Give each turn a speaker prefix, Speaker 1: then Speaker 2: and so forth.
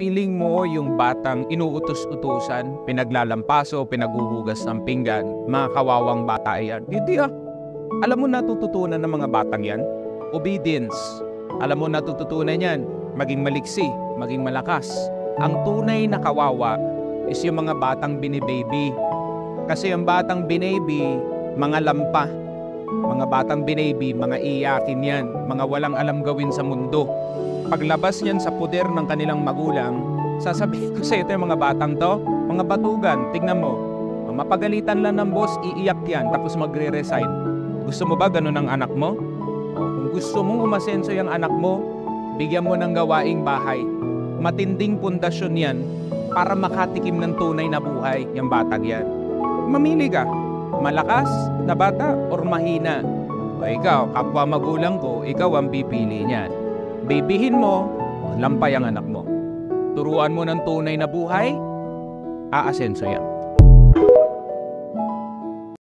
Speaker 1: Piling mo yung batang inuutos-utusan, pinaglalampaso, pinaghuhugas ng pinggan, mga kawawang bata yan. Hindi ah. Alam mo natututunan ng mga batang yan? Obedience. Alam mo natututunan yan? Maging maliksi, maging malakas. Ang tunay na kawawa is yung mga batang binibaby. Kasi yung batang binaby, mga lampa. Mga batang binaby, mga iyakin yan. Mga walang alam gawin sa mundo. Paglabas niyan sa puder ng kanilang magulang, sasabihin ko sa ito yung mga batang to, mga batugan, tignan mo. Mapagalitan lang ng boss, iiyak yan, tapos magre-resign. Gusto mo ba ganun ang anak mo? Kung gusto mong umasenso yung anak mo, bigyan mo ng gawaing bahay. Matinding pundasyon yan para makatikim ng tunay na buhay yung batang yan. Mamili ka, malakas na bata or mahina. O ikaw, kapwa magulang ko, ikaw ang pipili niyan. Bibihin mo, lampay ang anak mo. Turuan mo ng tunay na buhay, aasenso yan.